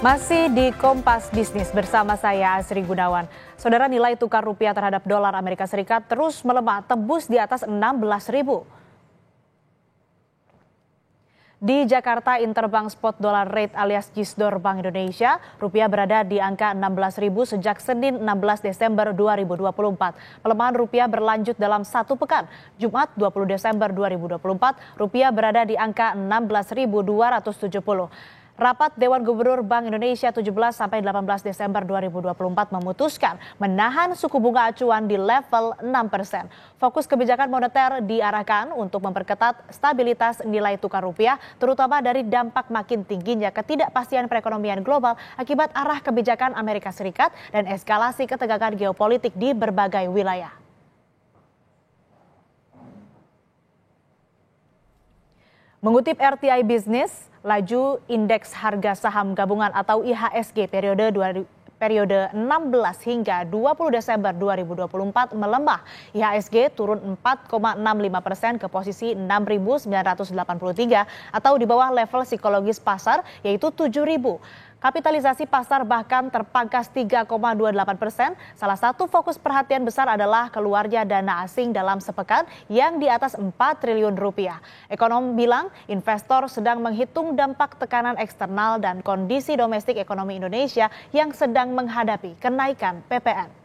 Masih di Kompas Bisnis bersama saya Asri Gunawan. Saudara, nilai tukar rupiah terhadap dolar Amerika Serikat terus melemah, tembus di atas 16.000. Di Jakarta, Interbank Spot Dollar Rate alias JISDOR Bank Indonesia, rupiah berada di angka 16.000 sejak Senin 16 Desember 2024. Pelemahan rupiah berlanjut dalam satu pekan. Jumat 20 Desember 2024, rupiah berada di angka 16.270. Rapat Dewan Gubernur Bank Indonesia 17 sampai 18 Desember 2024 memutuskan menahan suku bunga acuan di level 6%. Fokus kebijakan moneter diarahkan untuk memperketat stabilitas nilai tukar rupiah, terutama dari dampak makin tingginya ketidakpastian perekonomian global akibat arah kebijakan Amerika Serikat dan eskalasi ketegangan geopolitik di berbagai wilayah. Mengutip RTI Business, laju indeks harga saham gabungan atau IHSG periode 16 hingga 20 Desember 2024 melemah. IHSG turun 4,65% ke posisi 6.983 atau di bawah level psikologis pasar yaitu 7.000. Kapitalisasi pasar bahkan terpangkas 3,28%. Salah satu fokus perhatian besar adalah keluarnya dana asing dalam sepekan yang di atas 4 triliun rupiah. Ekonom bilang investor sedang menghitung dampak tekanan eksternal dan kondisi domestik ekonomi Indonesia yang sedang menghadapi kenaikan PPN.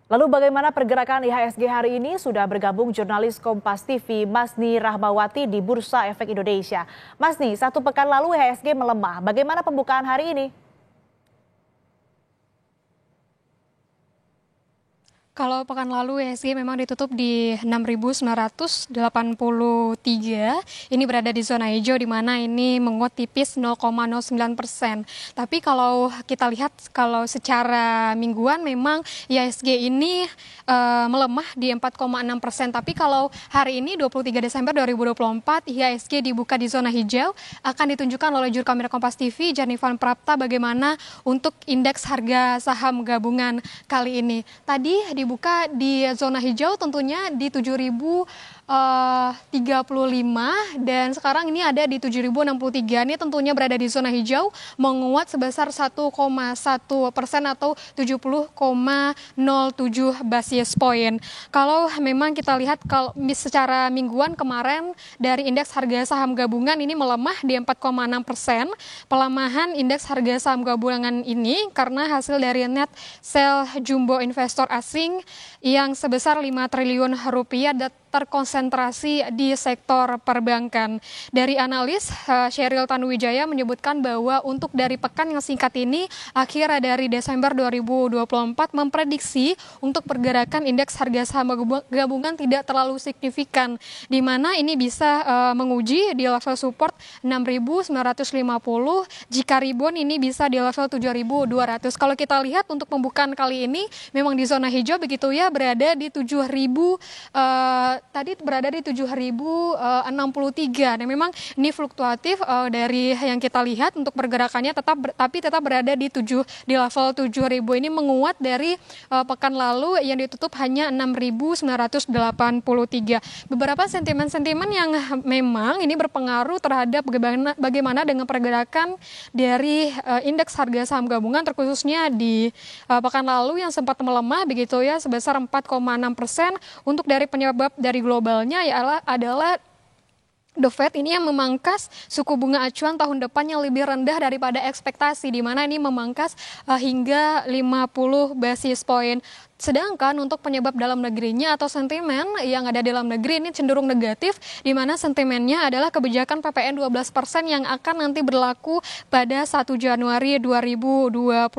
Lalu bagaimana pergerakan IHSG hari ini? Sudah bergabung jurnalis Kompas TV Masni Rahmawati di Bursa Efek Indonesia. Masni, satu pekan lalu IHSG melemah. Bagaimana pembukaan hari ini? Kalau pekan lalu IHSG memang ditutup di 6.983. Ini berada di zona hijau di mana ini menguat tipis 0,09%. Tapi kalau kita lihat kalau secara mingguan memang IHSG ini melemah di 4,6%. Tapi kalau hari ini 23 Desember 2024 IHSG dibuka di zona hijau, akan ditunjukkan oleh juru kamera Kompas TV Janivan Prapta bagaimana untuk indeks harga saham gabungan kali ini. Tadi dibuka di zona hijau tentunya di 7.035 dan sekarang ini ada di 7.063. Ini tentunya berada di zona hijau menguat sebesar 1,1% atau 70,07 basis point. Kalau memang kita lihat kalau secara mingguan kemarin dari indeks harga saham gabungan ini melemah di 4,6%. Pelemahan indeks harga saham gabungan ini karena hasil dari net sell jumbo investor asing yang sebesar 5 triliun rupiah terkonsentrasi di sektor perbankan. Dari analis, Sheryl Tanuwijaya menyebutkan bahwa untuk dari pekan yang singkat ini, akhir dari Desember 2024 memprediksi untuk pergerakan indeks harga saham gabungan tidak terlalu signifikan, di mana ini bisa menguji di level support 6.950, jika rebound ini bisa di level 7.200. Kalau kita lihat untuk pembukaan kali ini, memang di zona hijau begitu ya, berada di 7.000 tadi berada di 7.063 dan memang ini fluktuatif dari yang kita lihat untuk pergerakannya tapi tetap berada di level 7.000. Ini menguat dari pekan lalu yang ditutup hanya 6.983. Beberapa sentimen-sentimen yang memang ini berpengaruh terhadap bagaimana dengan pergerakan dari indeks harga saham gabungan terkhususnya di pekan lalu yang sempat melemah begitu ya sebesar 4,6%. Untuk dari penyebab dari globalnya adalah The Fed ini yang memangkas suku bunga acuan tahun depan yang lebih rendah daripada ekspektasi, di mana ini memangkas hingga 50 basis point. Sedangkan untuk penyebab dalam negerinya atau sentimen yang ada dalam negeri ini cenderung negatif, di mana sentimennya adalah kebijakan PPN 12% yang akan nanti berlaku pada 1 Januari 2025.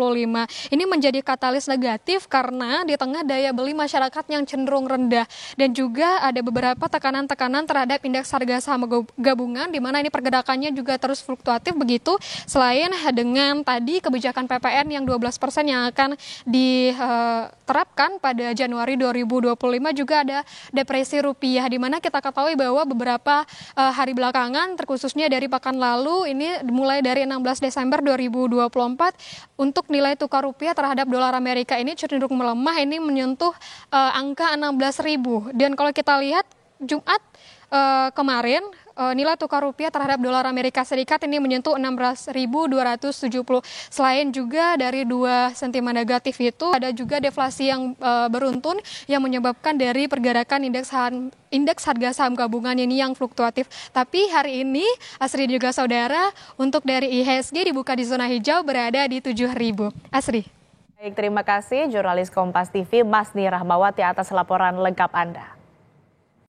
Ini menjadi katalis negatif karena di tengah daya beli masyarakat yang cenderung rendah dan juga ada beberapa tekanan-tekanan terhadap indeks harga saham gabungan, di mana ini pergerakannya juga terus fluktuatif begitu. Selain dengan tadi kebijakan PPN yang 12% yang akan diterapkan pada Januari 2025, juga ada depresi rupiah, di mana kita ketahui bahwa beberapa hari belakangan terkhususnya dari pekan lalu ini mulai dari 16 Desember 2024 untuk nilai tukar rupiah terhadap dolar Amerika ini cenderung melemah, ini menyentuh angka 16.000. Dan kalau kita lihat Jumat kemarin nilai tukar rupiah terhadap dolar Amerika Serikat ini menyentuh 16.270. Selain juga dari dua sentimen negatif itu, ada juga deflasi yang beruntun yang menyebabkan dari pergerakan indeks harga saham gabungan ini yang fluktuatif. Tapi hari ini, Asri juga saudara, untuk dari IHSG dibuka di zona hijau berada di 7.000. Asri. Baik, terima kasih jurnalis Kompas TV Masni Rahmawati atas laporan lengkap Anda.